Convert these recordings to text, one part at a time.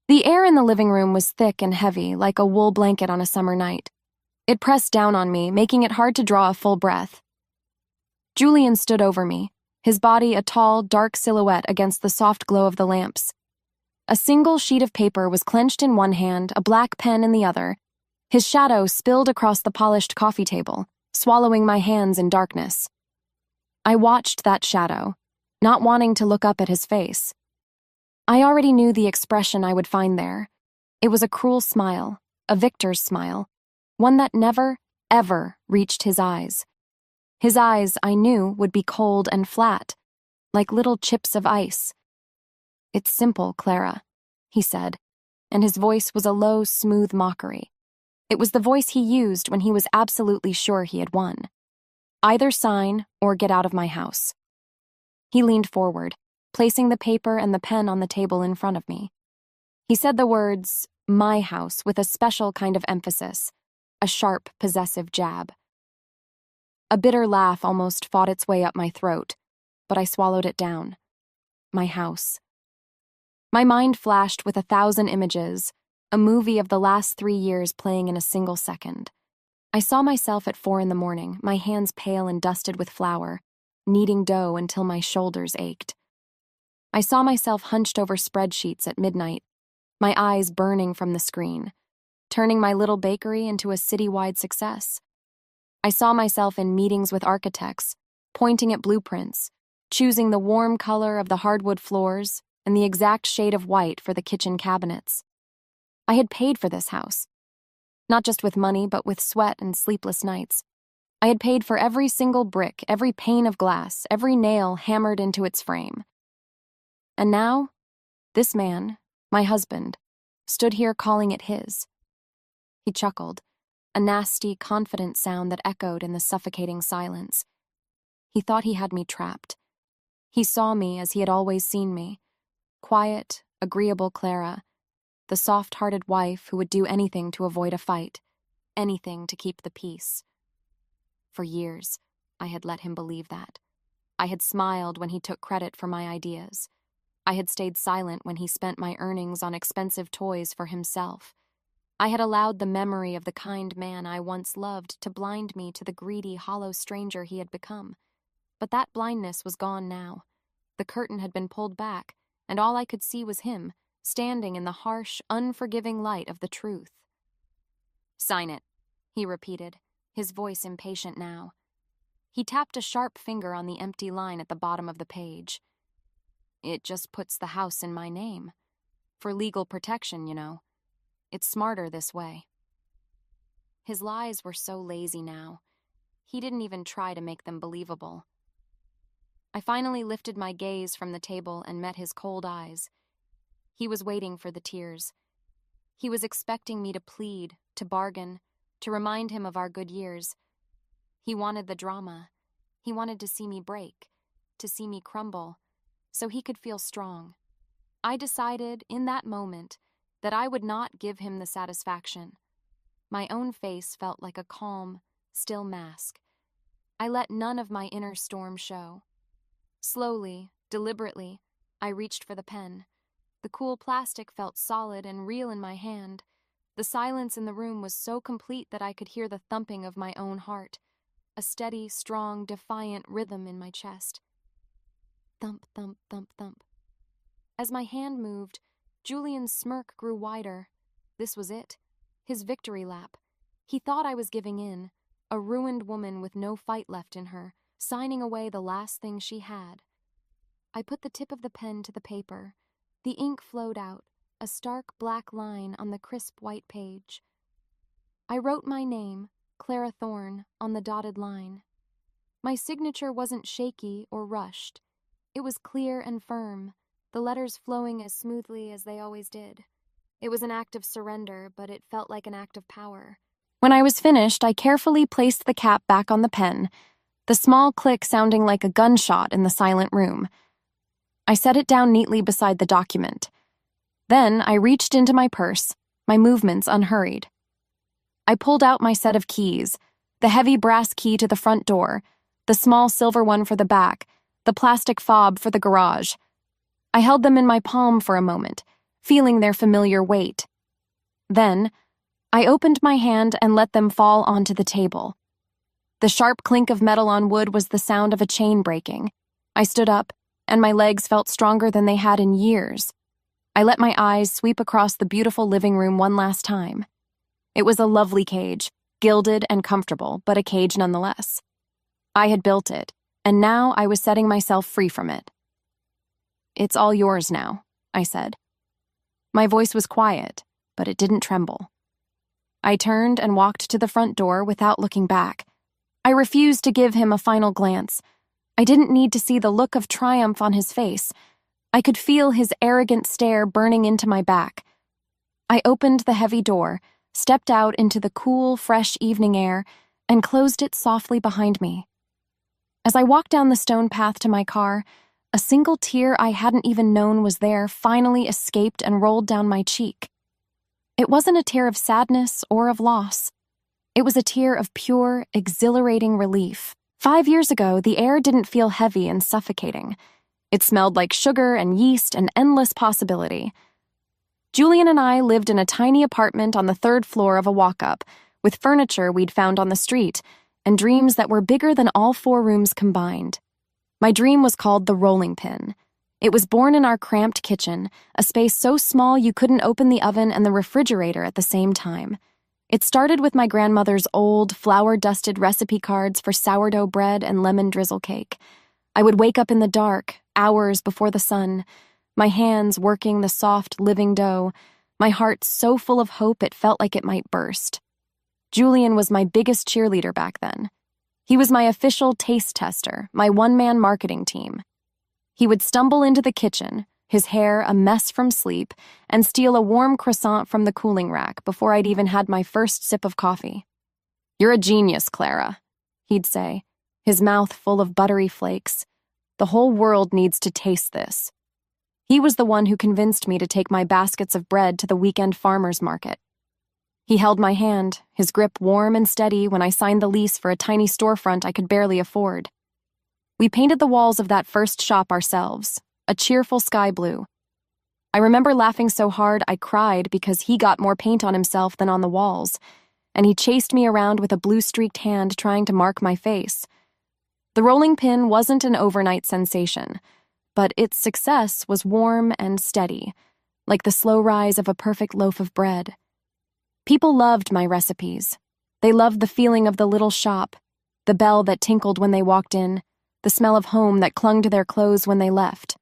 The air in the living room was thick and heavy, like a wool blanket on a summer night. It pressed down on me, making it hard to draw a full breath. Julian stood over me, his body a tall, dark silhouette against the soft glow of the lamps. A single sheet of paper was clenched in one hand, a black pen in the other. His shadow spilled across the polished coffee table, swallowing my hands in darkness. I watched that shadow, not wanting to look up at his face. I already knew the expression I would find there. It was a cruel smile, a victor's smile, one that never, ever reached his eyes. His eyes, I knew, would be cold and flat, like little chips of ice. "It's simple, Clara," he said, and his voice was a low, smooth mockery. It was the voice he used when he was absolutely sure he had won. "Either sign or get out of my house." He leaned forward, placing the paper and the pen on the table in front of me. He said the words, "my house," with a special kind of emphasis, a sharp, possessive jab. A bitter laugh almost fought its way up my throat, but I swallowed it down. My house. My mind flashed with 1,000 images, a movie of the last 3 years playing in a single second. I saw myself at 4 a.m, my hands pale and dusted with flour, kneading dough until my shoulders ached. I saw myself hunched over spreadsheets at midnight, my eyes burning from the screen, turning my little bakery into a citywide success. I saw myself in meetings with architects, pointing at blueprints, choosing the warm color of the hardwood floors and the exact shade of white for the kitchen cabinets. I had paid for this house, not just with money, but with sweat and sleepless nights. I had paid for every single brick, every pane of glass, every nail hammered into its frame. And now, this man, my husband, stood here calling it his. He chuckled, a nasty, confident sound that echoed in the suffocating silence. He thought he had me trapped. He saw me as he had always seen me, quiet, agreeable Clara, the soft-hearted wife who would do anything to avoid a fight, anything to keep the peace. For years, I had let him believe that. I had smiled when he took credit for my ideas. I had stayed silent when he spent my earnings on expensive toys for himself. I had allowed the memory of the kind man I once loved to blind me to the greedy, hollow stranger he had become. But that blindness was gone now. The curtain had been pulled back, and all I could see was him, standing in the harsh, unforgiving light of the truth. "Sign it," he repeated, his voice impatient now. He tapped a sharp finger on the empty line at the bottom of the page. "It just puts the house in my name. For legal protection, you know. It's smarter this way." His lies were so lazy now. He didn't even try to make them believable. I finally lifted my gaze from the table and met his cold eyes. He was waiting for the tears. He was expecting me to plead, to bargain, to remind him of our good years. He wanted the drama. He wanted to see me break, to see me crumble, so he could feel strong. I decided, in that moment, that I would not give him the satisfaction. My own face felt like a calm, still mask. I let none of my inner storm show. Slowly, deliberately, I reached for the pen. The cool plastic felt solid and real in my hand. The silence in the room was so complete that I could hear the thumping of my own heart, a steady, strong, defiant rhythm in my chest. Thump, thump, thump, thump. As my hand moved, Julian's smirk grew wider. This was it, his victory lap. He thought I was giving in, a ruined woman with no fight left in her, signing away the last thing she had. I put the tip of the pen to the paper. The ink flowed out, a stark black line on the crisp white page. I wrote my name, Clara Thorne, on the dotted line. My signature wasn't shaky or rushed. It was clear and firm, the letters flowing as smoothly as they always did. It was an act of surrender, but it felt like an act of power. When I was finished, I carefully placed the cap back on the pen, the small click sounding like a gunshot in the silent room. I set it down neatly beside the document. Then I reached into my purse, my movements unhurried. I pulled out my set of keys, the heavy brass key to the front door, the small silver one for the back, the plastic fob for the garage. I held them in my palm for a moment, feeling their familiar weight. Then, I opened my hand and let them fall onto the table. The sharp clink of metal on wood was the sound of a chain breaking. I stood up, and my legs felt stronger than they had in years. I let my eyes sweep across the beautiful living room one last time. It was a lovely cage, gilded and comfortable, but a cage nonetheless. I had built it, and now I was setting myself free from it. "It's all yours now," I said. My voice was quiet, but it didn't tremble. I turned and walked to the front door without looking back. I refused to give him a final glance. I didn't need to see the look of triumph on his face. I could feel his arrogant stare burning into my back. I opened the heavy door, stepped out into the cool, fresh evening air, and closed it softly behind me. As I walked down the stone path to my car, a single tear I hadn't even known was there finally escaped and rolled down my cheek. It wasn't a tear of sadness or of loss. It was a tear of pure, exhilarating relief. 5 years ago, the air didn't feel heavy and suffocating. It smelled like sugar and yeast and endless possibility. Julian and I lived in a tiny apartment on the 3rd floor of a walk-up, with furniture we'd found on the street, and dreams that were bigger than all 4 rooms combined. My dream was called the rolling pin. It was born in our cramped kitchen, a space so small you couldn't open the oven and the refrigerator at the same time. It started with my grandmother's old, flour-dusted recipe cards for sourdough bread and lemon drizzle cake. I would wake up in the dark, hours before the sun, my hands working the soft, living dough, my heart so full of hope it felt like it might burst. Julian was my biggest cheerleader back then. He was my official taste tester, my one-man marketing team. He would stumble into the kitchen, his hair a mess from sleep, and steal a warm croissant from the cooling rack before I'd even had my first sip of coffee. "You're a genius, Clara," he'd say, his mouth full of buttery flakes. "The whole world needs to taste this." He was the one who convinced me to take my baskets of bread to the weekend farmer's market. He held my hand, his grip warm and steady when I signed the lease for a tiny storefront I could barely afford. We painted the walls of that first shop ourselves, a cheerful sky blue. I remember laughing so hard I cried because he got more paint on himself than on the walls, and he chased me around with a blue-streaked hand trying to mark my face. The rolling pin wasn't an overnight sensation, but its success was warm and steady, like the slow rise of a perfect loaf of bread. People loved my recipes. They loved the feeling of the little shop, the bell that tinkled when they walked in, the smell of home that clung to their clothes when they left.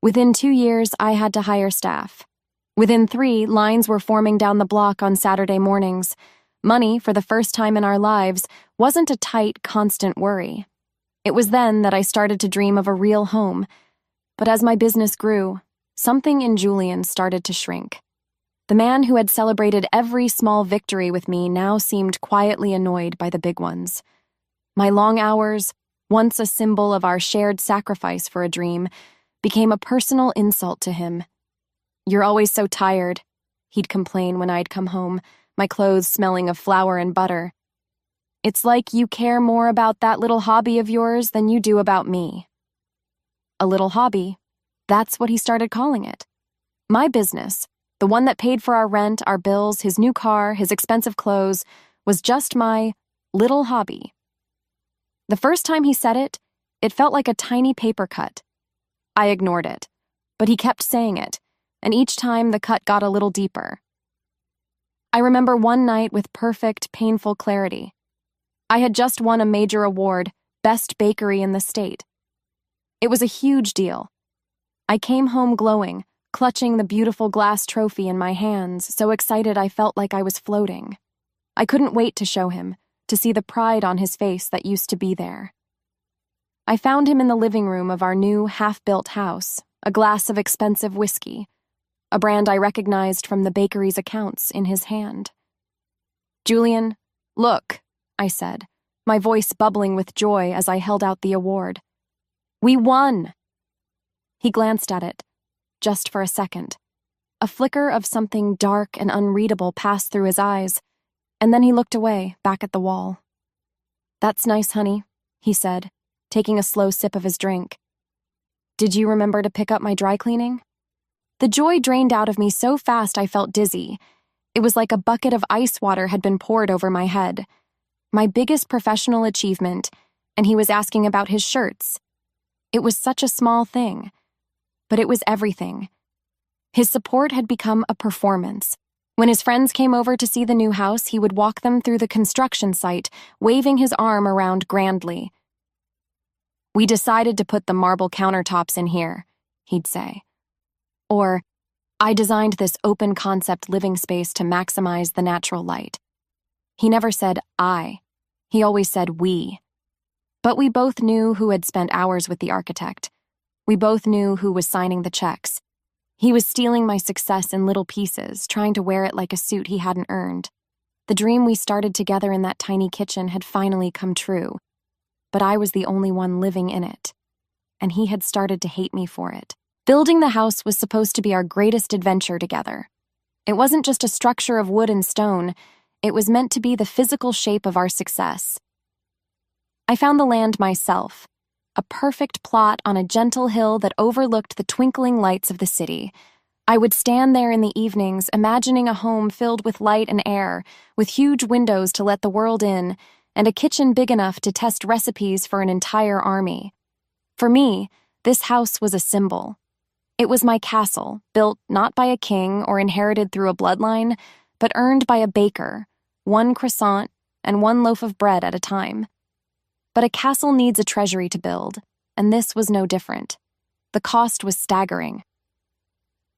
Within 2 years, I had to hire staff. Within 3, lines were forming down the block on Saturday mornings. Money, for the first time in our lives, wasn't a tight, constant worry. It was then that I started to dream of a real home. But as my business grew, something in Julian started to shrink. The man who had celebrated every small victory with me now seemed quietly annoyed by the big ones. My long hours, once a symbol of our shared sacrifice for a dream, became a personal insult to him. "You're always so tired," he'd complain when I'd come home, my clothes smelling of flour and butter. "It's like you care more about that little hobby of yours than you do about me." A little hobby, that's what he started calling it. My business, the one that paid for our rent, our bills, his new car, his expensive clothes, was just my little hobby. The first time he said it, it felt like a tiny paper cut. I ignored it, but he kept saying it, and each time the cut got a little deeper. I remember one night with perfect, painful clarity. I had just won a major award, Best Bakery in the state. It was a huge deal. I came home glowing, clutching the beautiful glass trophy in my hands, so excited I felt like I was floating. I couldn't wait to show him, to see the pride on his face that used to be there. I found him in the living room of our new, half-built house, a glass of expensive whiskey, a brand I recognized from the bakery's accounts, in his hand. "Julian, look," I said, my voice bubbling with joy as I held out the award. "We won!" He glanced at it, just for a second. A flicker of something dark and unreadable passed through his eyes, and then he looked away, back at the wall. "That's nice, honey," he said, taking a slow sip of his drink. "Did you remember to pick up my dry cleaning?" The joy drained out of me so fast I felt dizzy. It was like a bucket of ice water had been poured over my head. My biggest professional achievement, and he was asking about his shirts. It was such a small thing, but it was everything. His support had become a performance. When his friends came over to see the new house, he would walk them through the construction site, waving his arm around grandly. "We decided to put the marble countertops in here," he'd say. Or, "I designed this open-concept living space to maximize the natural light." He never said I. He always said we. But we both knew who had spent hours with the architect. We both knew who was signing the checks. He was stealing my success in little pieces, trying to wear it like a suit he hadn't earned. The dream we started together in that tiny kitchen had finally come true, but I was the only one living in it, and he had started to hate me for it. Building the house was supposed to be our greatest adventure together. It wasn't just a structure of wood and stone, it was meant to be the physical shape of our success. I found the land myself, a perfect plot on a gentle hill that overlooked the twinkling lights of the city. I would stand there in the evenings, imagining a home filled with light and air, with huge windows to let the world in, and a kitchen big enough to test recipes for an entire army. For me, this house was a symbol. It was my castle, built not by a king or inherited through a bloodline, but earned by a baker, one croissant and one loaf of bread at a time. But a castle needs a treasury to build, and this was no different. The cost was staggering.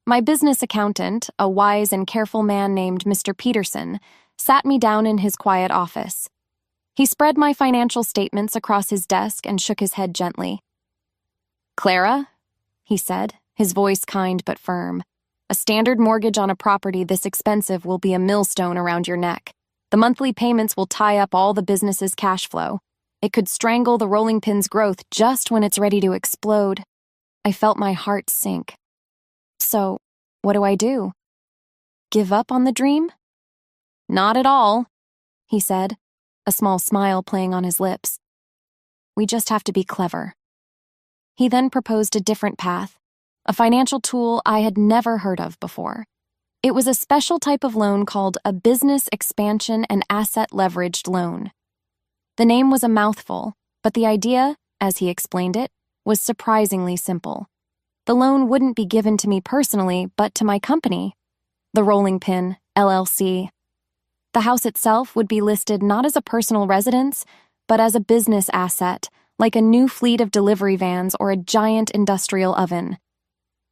My business accountant, a wise and careful man named Mr. Peterson, sat me down in his quiet office. He spread my financial statements across his desk and shook his head gently. "Clara," he said, his voice kind but firm, "a standard mortgage on a property this expensive will be a millstone around your neck. The monthly payments will tie up all the business's cash flow. It could strangle the rolling pin's growth just when it's ready to explode." I felt my heart sink. "So, what do I do? Give up on the dream?" "Not at all," he said, a small smile playing on his lips. "We just have to be clever." He then proposed a different path, a financial tool I had never heard of before. It was a special type of loan called a business expansion and asset leveraged loan. The name was a mouthful, but the idea, as he explained it, was surprisingly simple. The loan wouldn't be given to me personally, but to my company, the Rolling Pin, LLC. The house itself would be listed not as a personal residence, but as a business asset, like a new fleet of delivery vans or a giant industrial oven.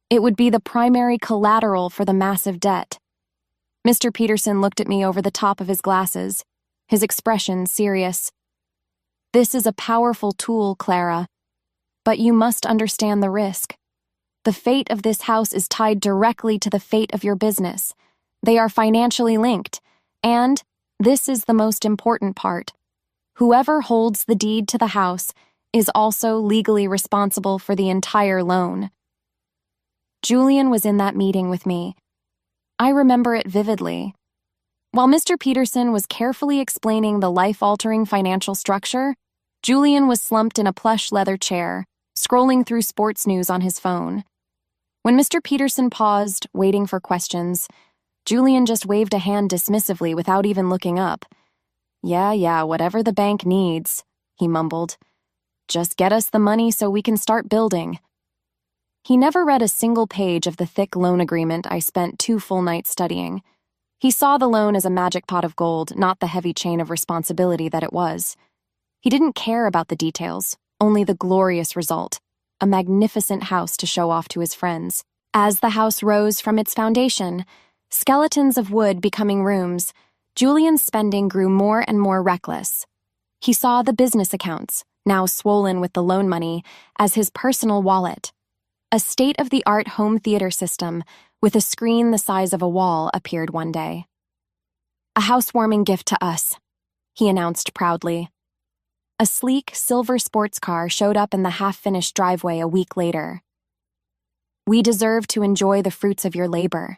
It would be the primary collateral for the massive debt. Mr. Peterson looked at me over the top of his glasses, his expression serious. "This is a powerful tool, Clara, but you must understand the risk. The fate of this house is tied directly to the fate of your business. They are financially linked, and this is the most important part. Whoever holds the deed to the house is also legally responsible for the entire loan." Julian was in that meeting with me. I remember it vividly. While Mr. Peterson was carefully explaining the life-altering financial structure, Julian was slumped in a plush leather chair, scrolling through sports news on his phone. When Mr. Peterson paused, waiting for questions, Julian just waved a hand dismissively without even looking up. Yeah, whatever the bank needs," he mumbled. "Just get us the money so we can start building." He never read a single page of the thick loan agreement I spent 2 full nights studying. He saw the loan as a magic pot of gold, not the heavy chain of responsibility that it was. He didn't care about the details, only the glorious result, a magnificent house to show off to his friends. As the house rose from its foundation, skeletons of wood becoming rooms, Julian's spending grew more and more reckless. He saw the business accounts, now swollen with the loan money, as his personal wallet. A state-of-the-art home theater system with a screen the size of a wall appeared one day. "A housewarming gift to us," he announced proudly. A sleek, silver sports car showed up in the half-finished driveway a week later. "We deserve to enjoy the fruits of your labor,"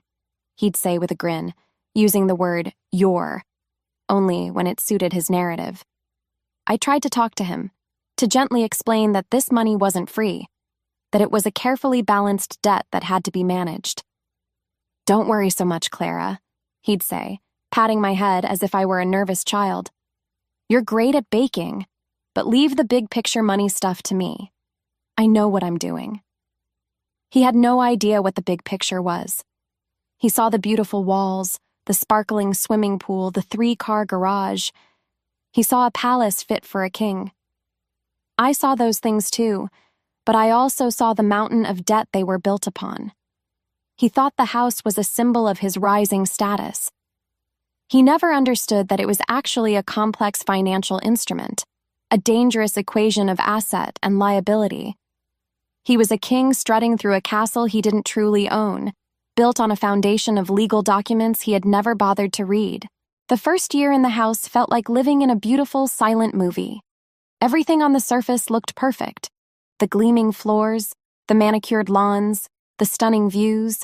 he'd say with a grin, using the word your, only when it suited his narrative. I tried to talk to him, to gently explain that this money wasn't free, that it was a carefully balanced debt that had to be managed. "Don't worry so much, Clara," he'd say, patting my head as if I were a nervous child. "You're great at baking, but leave the big picture money stuff to me. I know what I'm doing." He had no idea what the big picture was. He saw the beautiful walls, the sparkling swimming pool, the 3-car garage. He saw a palace fit for a king. I saw those things too, but I also saw the mountain of debt they were built upon. He thought the house was a symbol of his rising status. He never understood that it was actually a complex financial instrument, a dangerous equation of asset and liability. He was a king strutting through a castle he didn't truly own, built on a foundation of legal documents he had never bothered to read. The first year in the house felt like living in a beautiful, silent movie. Everything on the surface looked perfect. The gleaming floors, the manicured lawns, the stunning views.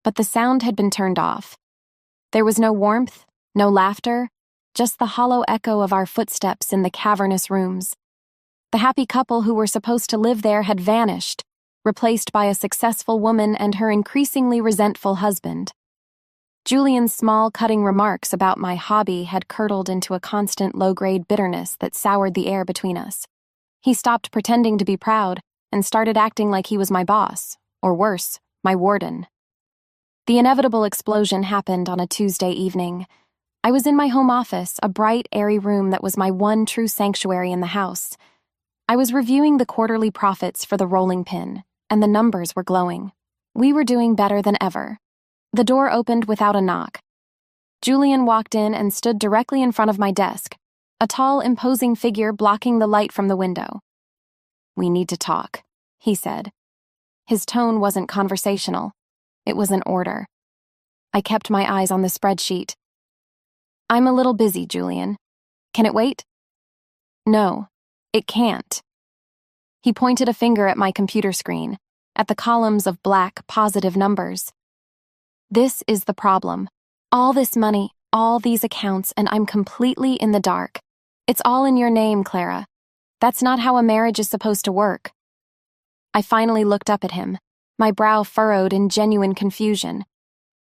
But the sound had been turned off. There was no warmth, no laughter, just the hollow echo of our footsteps in the cavernous rooms. The happy couple who were supposed to live there had vanished, replaced by a successful woman and her increasingly resentful husband. Julian's small, cutting remarks about my hobby had curdled into a constant low-grade bitterness that soured the air between us. He stopped pretending to be proud and started acting like he was my boss, or worse, my warden. The inevitable explosion happened on a Tuesday evening. I was in my home office, a bright, airy room that was my one true sanctuary in the house. I was reviewing the quarterly profits for the rolling pin, and the numbers were glowing. We were doing better than ever. The door opened without a knock. Julian walked in and stood directly in front of my desk, a tall, imposing figure blocking the light from the window. "We need to talk," he said. His tone wasn't conversational. It was an order. I kept my eyes on the spreadsheet. "I'm a little busy, Julian. Can it wait?" "No, it can't." He pointed a finger at my computer screen, at the columns of black, positive numbers. "This is the problem. All this money, all these accounts, and I'm completely in the dark. It's all in your name, Clara. That's not how a marriage is supposed to work." I finally looked up at him, my brow furrowed in genuine confusion.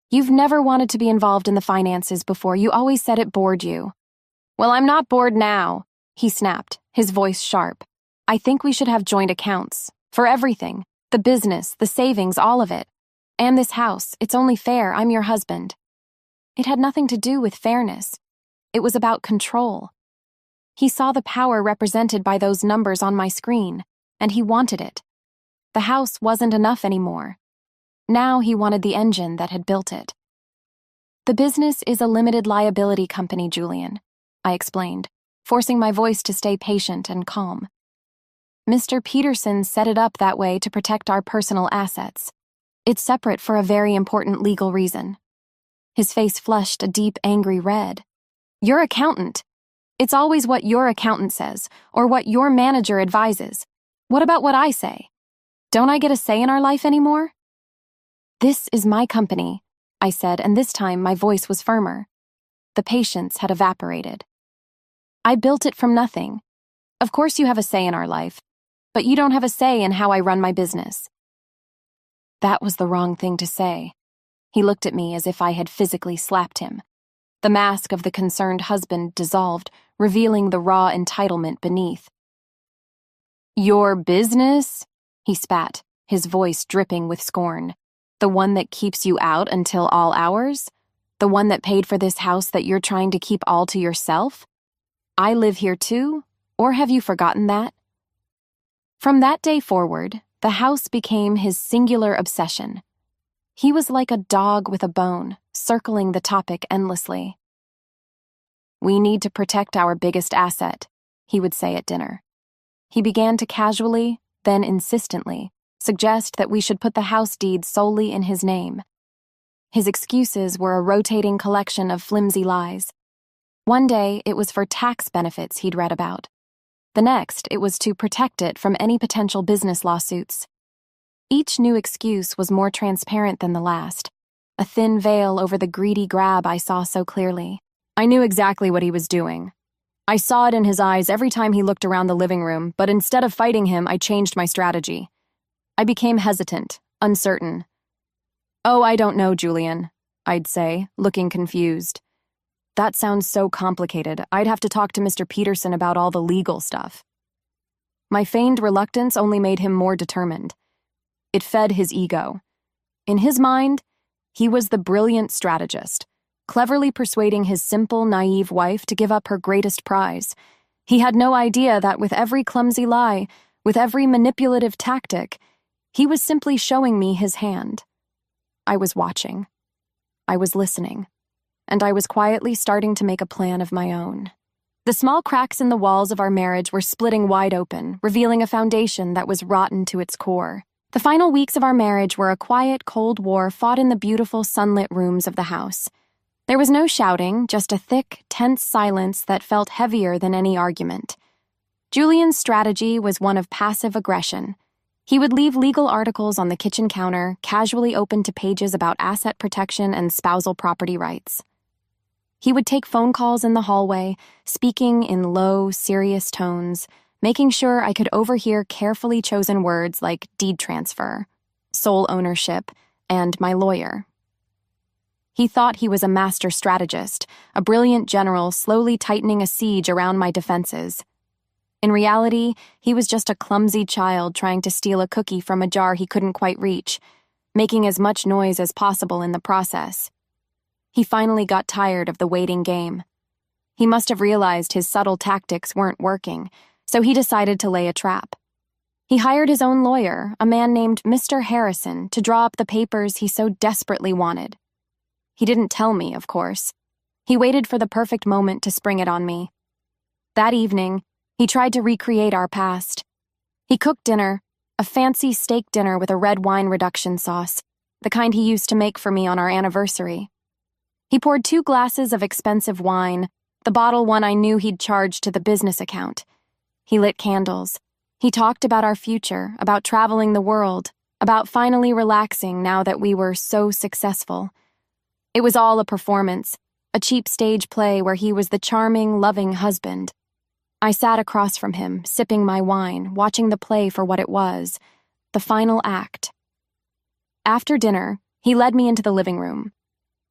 "You've never wanted to be involved in the finances before. You always said it bored you." "Well, I'm not bored now," he snapped, his voice sharp. "I think we should have joint accounts. For everything. The business, the savings, all of it. And this house. It's only fair. I'm your husband." It had nothing to do with fairness. It was about control. He saw the power represented by those numbers on my screen, and he wanted it. The house wasn't enough anymore. Now he wanted the engine that had built it. "The business is a limited liability company, Julian," I explained, forcing my voice to stay patient and calm. "Mr. Peterson set it up that way to protect our personal assets. It's separate for a very important legal reason." His face flushed a deep, angry red. "Your accountant. It's always what your accountant says, or what your manager advises. What about what I say? Don't I get a say in our life anymore?" "This is my company," I said, and this time my voice was firmer. The patience had evaporated. "I built it from nothing. Of course you have a say in our life, but you don't have a say in how I run my business." That was the wrong thing to say. He looked at me as if I had physically slapped him. The mask of the concerned husband dissolved, revealing the raw entitlement beneath. "Your business?" he spat, his voice dripping with scorn. "The one that keeps you out until all hours? The one that paid for this house that you're trying to keep all to yourself? I live here too, or have you forgotten that?" From that day forward, the house became his singular obsession. He was like a dog with a bone, circling the topic endlessly. "We need to protect our biggest asset," he would say at dinner. He began to casually, then insistently, suggest that we should put the house deed solely in his name. His excuses were a rotating collection of flimsy lies. One day, it was for tax benefits he'd read about. The next, it was to protect it from any potential business lawsuits. Each new excuse was more transparent than the last, a thin veil over the greedy grab I saw so clearly. I knew exactly what he was doing. I saw it in his eyes every time he looked around the living room, but instead of fighting him, I changed my strategy. I became hesitant, uncertain. "Oh, I don't know, Julian," I'd say, looking confused. "That sounds so complicated. I'd have to talk to Mr. Peterson about all the legal stuff." My feigned reluctance only made him more determined. It fed his ego. In his mind, he was the brilliant strategist, cleverly persuading his simple, naive wife to give up her greatest prize. He had no idea that with every clumsy lie, with every manipulative tactic, he was simply showing me his hand. I was watching. I was listening. And I was quietly starting to make a plan of my own. The small cracks in the walls of our marriage were splitting wide open, revealing a foundation that was rotten to its core. The final weeks of our marriage were a quiet, cold war fought in the beautiful, sunlit rooms of the house. There was no shouting, just a thick, tense silence that felt heavier than any argument. Julian's strategy was one of passive aggression. He would leave legal articles on the kitchen counter, casually open to pages about asset protection and spousal property rights. He would take phone calls in the hallway, speaking in low, serious tones, making sure I could overhear carefully chosen words like deed transfer, sole ownership, and my lawyer. He thought he was a master strategist, a brilliant general slowly tightening a siege around my defenses. In reality, he was just a clumsy child trying to steal a cookie from a jar he couldn't quite reach, making as much noise as possible in the process. He finally got tired of the waiting game. He must have realized his subtle tactics weren't working, so he decided to lay a trap. He hired his own lawyer, a man named Mr. Harrison, to draw up the papers he so desperately wanted. He didn't tell me, of course. He waited for the perfect moment to spring it on me. That evening, he tried to recreate our past. He cooked dinner, a fancy steak dinner with a red wine reduction sauce, the kind he used to make for me on our anniversary. He poured 2 glasses of expensive wine, the bottle one I knew he'd charged to the business account. He lit candles. He talked about our future, about traveling the world, about finally relaxing now that we were so successful. It was all a performance, a cheap stage play where he was the charming, loving husband. I sat across from him, sipping my wine, watching the play for what it was, the final act. After dinner, he led me into the living room.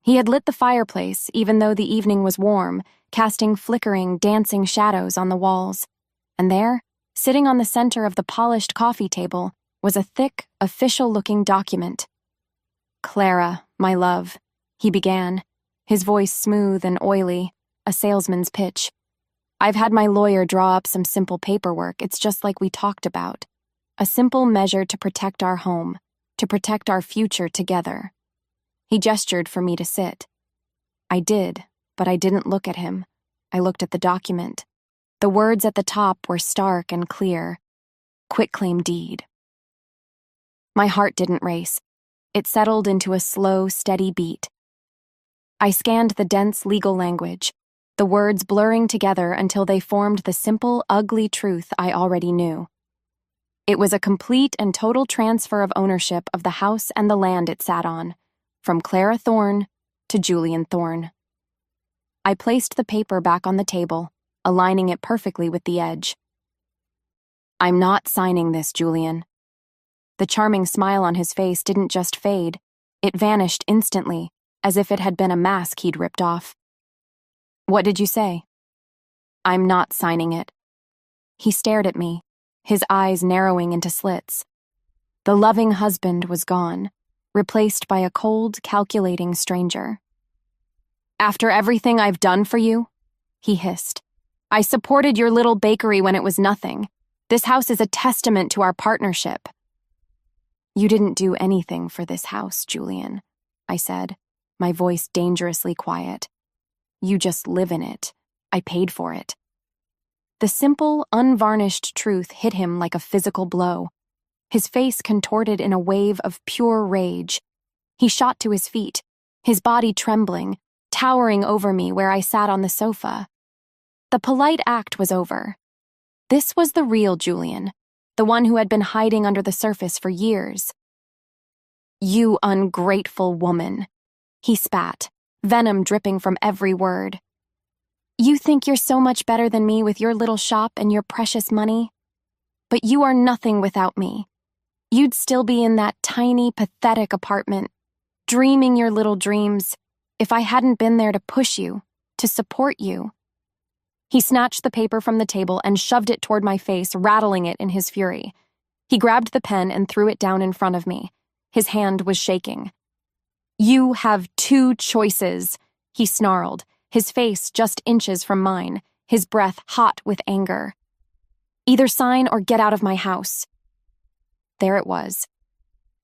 He had lit the fireplace, even though the evening was warm, casting flickering, dancing shadows on the walls. And there, sitting on the center of the polished coffee table, was a thick, official-looking document. "Clara, my love," he began, his voice smooth and oily, a salesman's pitch. "I've had my lawyer draw up some simple paperwork. It's just like we talked about. A simple measure to protect our home, to protect our future together." He gestured for me to sit. I did, but I didn't look at him. I looked at the document. The words at the top were stark and clear. Quitclaim deed. My heart didn't race. It settled into a slow, steady beat. I scanned the dense legal language, the words blurring together until they formed the simple, ugly truth I already knew. It was a complete and total transfer of ownership of the house and the land it sat on, from Clara Thorne to Julian Thorne. I placed the paper back on the table, aligning it perfectly with the edge. "I'm not signing this, Julian." The charming smile on his face didn't just fade, it vanished instantly, as if it had been a mask he'd ripped off. "What did you say?" "I'm not signing it." He stared at me, his eyes narrowing into slits. The loving husband was gone, replaced by a cold, calculating stranger. "After everything I've done for you?" he hissed. "I supported your little bakery when it was nothing. This house is a testament to our partnership." "You didn't do anything for this house, Julian," I said, my voice dangerously quiet. "You just live in it. I paid for it." The simple, unvarnished truth hit him like a physical blow. His face contorted in a wave of pure rage. He shot to his feet, his body trembling, towering over me where I sat on the sofa. The polite act was over. This was the real Julian, the one who had been hiding under the surface for years. "You ungrateful woman," he spat, venom dripping from every word. "You think you're so much better than me with your little shop and your precious money? But you are nothing without me. You'd still be in that tiny, pathetic apartment, dreaming your little dreams, if I hadn't been there to push you, to support you." He snatched the paper from the table and shoved it toward my face, rattling it in his fury. He grabbed the pen and threw it down in front of me. His hand was shaking. "You have two choices," he snarled, his face just inches from mine, his breath hot with anger. "Either sign or get out of my house." There it was.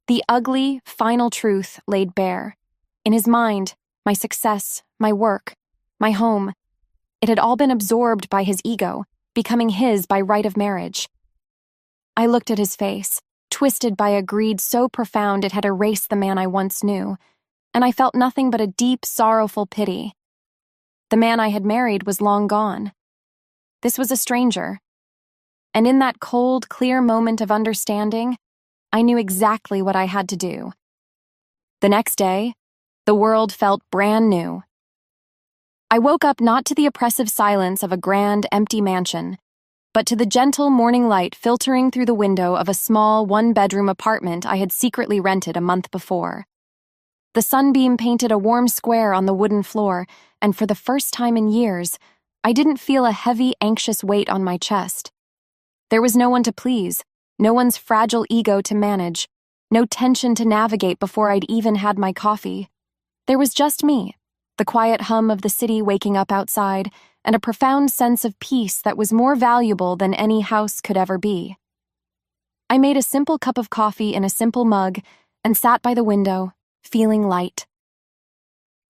The ugly, final truth laid bare. In his mind, my success, my work, my home, it had all been absorbed by his ego, becoming his by right of marriage. I looked at his face, twisted by a greed so profound it had erased the man I once knew, and I felt nothing but a deep, sorrowful pity. The man I had married was long gone. This was a stranger. And in that cold, clear moment of understanding, I knew exactly what I had to do. The next day, the world felt brand new. I woke up not to the oppressive silence of a grand, empty mansion, but to the gentle morning light filtering through the window of a small, one-bedroom apartment I had secretly rented a month before. The sunbeam painted a warm square on the wooden floor, and for the first time in years, I didn't feel a heavy, anxious weight on my chest. There was no one to please, no one's fragile ego to manage, no tension to navigate before I'd even had my coffee. There was just me, the quiet hum of the city waking up outside, and a profound sense of peace that was more valuable than any house could ever be. I made a simple cup of coffee in a simple mug and sat by the window, feeling light.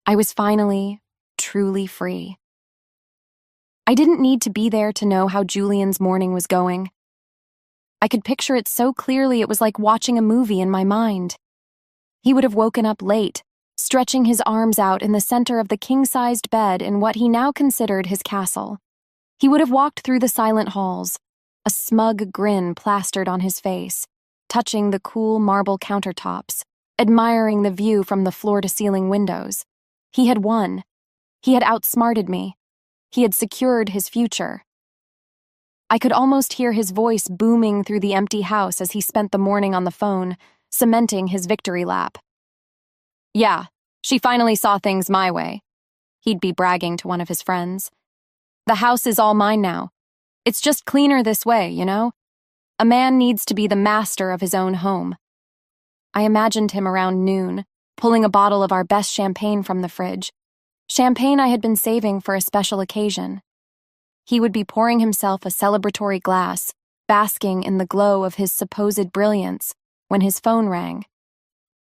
I was finally, truly free. I didn't need to be there to know how Julian's morning was going. I could picture it so clearly it was like watching a movie in my mind. He would have woken up late, stretching his arms out in the center of the king-sized bed in what he now considered his castle. He would have walked through the silent halls, a smug grin plastered on his face, touching the cool marble countertops, admiring the view from the floor-to-ceiling windows. He had won. He had outsmarted me. He had secured his future. I could almost hear his voice booming through the empty house as he spent the morning on the phone, cementing his victory lap. "Yeah, she finally saw things my way," he'd be bragging to one of his friends. "The house is all mine now. It's just cleaner this way, you know? A man needs to be the master of his own home." I imagined him around noon, pulling a bottle of our best champagne from the fridge, champagne I had been saving for a special occasion. He would be pouring himself a celebratory glass, basking in the glow of his supposed brilliance, when his phone rang.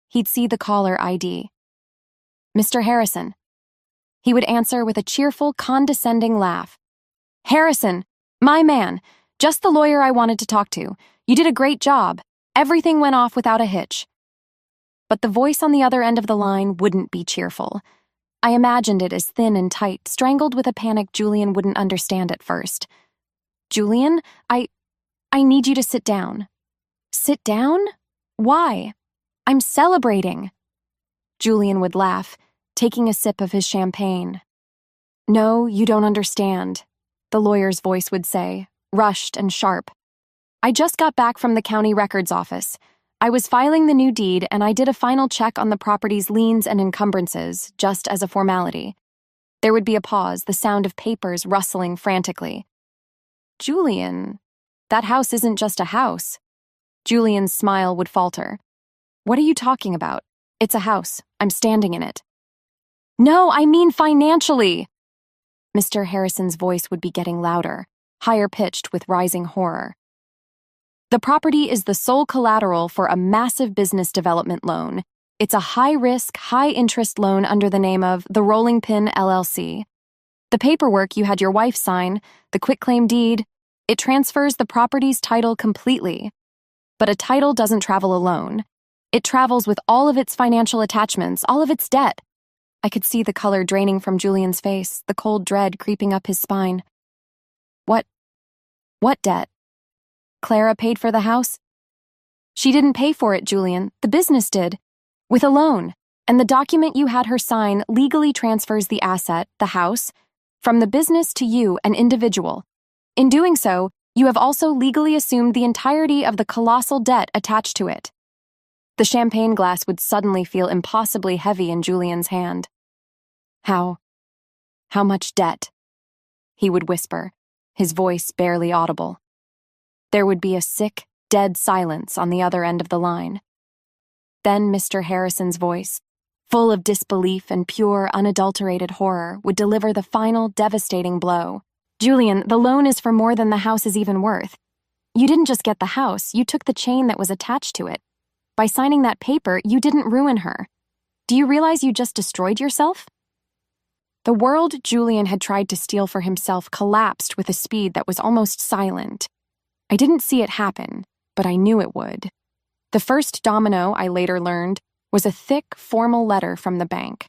He'd see the caller ID. "Mr. Harrison." He would answer with a cheerful, condescending laugh. "Harrison, my man, just the lawyer I wanted to talk to. You did a great job. Everything went off without a hitch." But the voice on the other end of the line wouldn't be cheerful. I imagined it as thin and tight, strangled with a panic Julian wouldn't understand at first. "Julian, I need you to sit down." "Sit down? Why? I'm celebrating." Julian would laugh, taking a sip of his champagne. "No, you don't understand," the lawyer's voice would say, rushed and sharp. "I just got back from the county records office. I was filing the new deed and I did a final check on the property's liens and encumbrances, just as a formality." There would be a pause, the sound of papers rustling frantically. "Julian, that house isn't just a house." Julian's smile would falter. "What are you talking about? It's a house. I'm standing in it." "No, I mean financially." Mr. Harrison's voice would be getting louder, higher pitched with rising horror. "The property is the sole collateral for a massive business development loan. It's a high-risk, high-interest loan under the name of the Rolling Pin LLC. The paperwork you had your wife sign, the quitclaim deed, it transfers the property's title completely. But a title doesn't travel alone. It travels with all of its financial attachments, all of its debt." I could see the color draining from Julian's face, the cold dread creeping up his spine. What debt? Clara paid for the house?" "She didn't pay for it, Julian. The business did. With a loan. And the document you had her sign legally transfers the asset, the house, from the business to you, an individual. In doing so, you have also legally assumed the entirety of the colossal debt attached to it." The champagne glass would suddenly feel impossibly heavy in Julian's hand. How much debt? He would whisper, his voice barely audible. There would be a sick, dead silence on the other end of the line. Then Mr. Harrison's voice, full of disbelief and pure, unadulterated horror, would deliver the final, devastating blow. Julian, the loan is for more than the house is even worth. You didn't just get the house, you took the chain that was attached to it. By signing that paper, you didn't ruin her. Do you realize you just destroyed yourself? The world Julian had tried to steal for himself collapsed with a speed that was almost silent. I didn't see it happen, but I knew it would. The first domino, I later learned, was a thick, formal letter from the bank.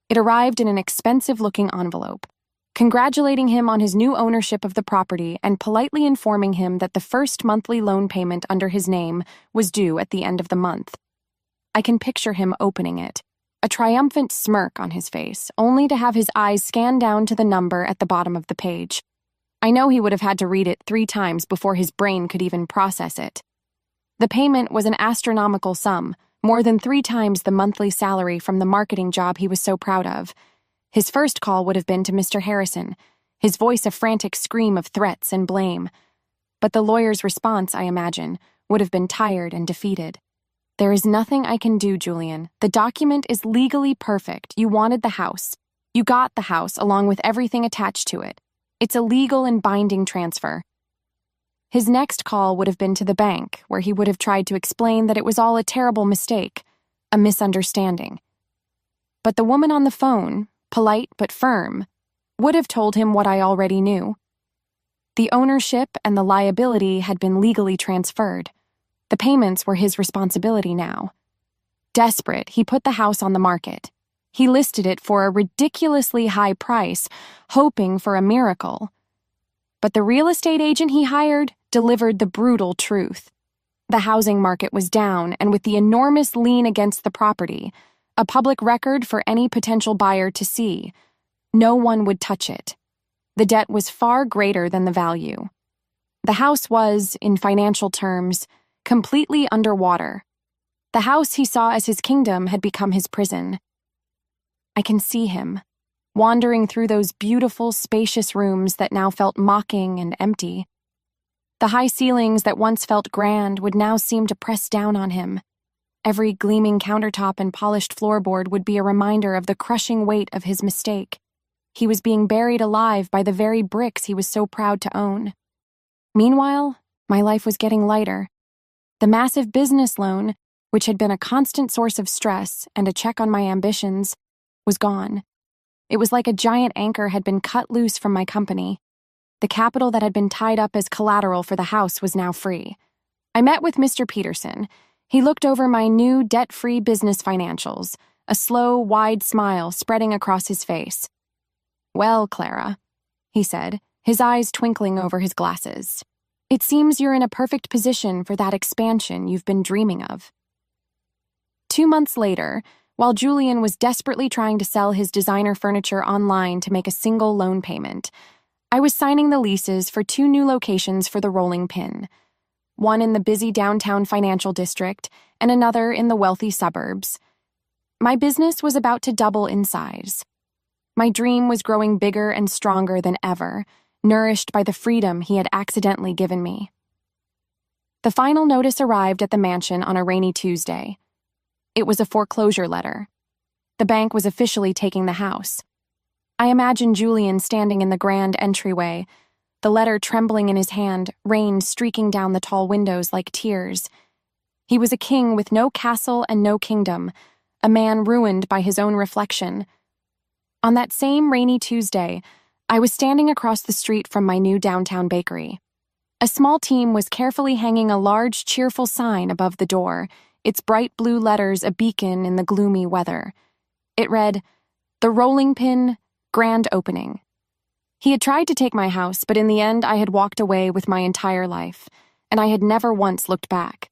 It arrived in an expensive-looking envelope, congratulating him on his new ownership of the property and politely informing him that the first monthly loan payment under his name was due at the end of the month. I can picture him opening it, a triumphant smirk on his face, only to have his eyes scan down to the number at the bottom of the page. I know he would have had to read it 3 times before his brain could even process it. The payment was an astronomical sum, more than 3 times the monthly salary from the marketing job he was so proud of. His first call would have been to Mr. Harrison, his voice a frantic scream of threats and blame. But the lawyer's response, I imagine, would have been tired and defeated. There is nothing I can do, Julian. The document is legally perfect. You wanted the house. You got the house along with everything attached to it. It's a legal and binding transfer. His next call would have been to the bank, where he would have tried to explain that it was all a terrible mistake, a misunderstanding. But the woman on the phone, polite but firm, would have told him what I already knew. The ownership and the liability had been legally transferred. The payments were his responsibility now. Desperate, he put the house on the market. He listed it for a ridiculously high price, hoping for a miracle. But the real estate agent he hired delivered the brutal truth. The housing market was down, and with the enormous lien against the property, a public record for any potential buyer to see, no one would touch it. The debt was far greater than the value. The house was, in financial terms, completely underwater. The house he saw as his kingdom had become his prison. I can see him, wandering through those beautiful, spacious rooms that now felt mocking and empty. The high ceilings that once felt grand would now seem to press down on him. Every gleaming countertop and polished floorboard would be a reminder of the crushing weight of his mistake. He was being buried alive by the very bricks he was so proud to own. Meanwhile, my life was getting lighter. The massive business loan, which had been a constant source of stress and a check on my ambitions, was gone. It was like a giant anchor had been cut loose from my company. The capital that had been tied up as collateral for the house was now free. I met with Mr. Peterson. He looked over my new debt-free business financials, a slow, wide smile spreading across his face. "Well, Clara," he said, his eyes twinkling over his glasses, "it seems you're in a perfect position for that expansion you've been dreaming of." 2 months later, while Julian was desperately trying to sell his designer furniture online to make a single loan payment, I was signing the leases for 2 new locations for the Rolling Pin, one in the busy downtown financial district and another in the wealthy suburbs. My business was about to double in size. My dream was growing bigger and stronger than ever, nourished by the freedom he had accidentally given me. The final notice arrived at the mansion on a rainy Tuesday. It was a foreclosure letter. The bank was officially taking the house. I imagined Julian standing in the grand entryway, the letter trembling in his hand, rain streaking down the tall windows like tears. He was a king with no castle and no kingdom, a man ruined by his own reflection. On that same rainy Tuesday, I was standing across the street from my new downtown bakery. A small team was carefully hanging a large, cheerful sign above the door, its bright blue letters a beacon in the gloomy weather. It read, "The Rolling Pin, Grand Opening." He had tried to take my house, but in the end I had walked away with my entire life, and I had never once looked back.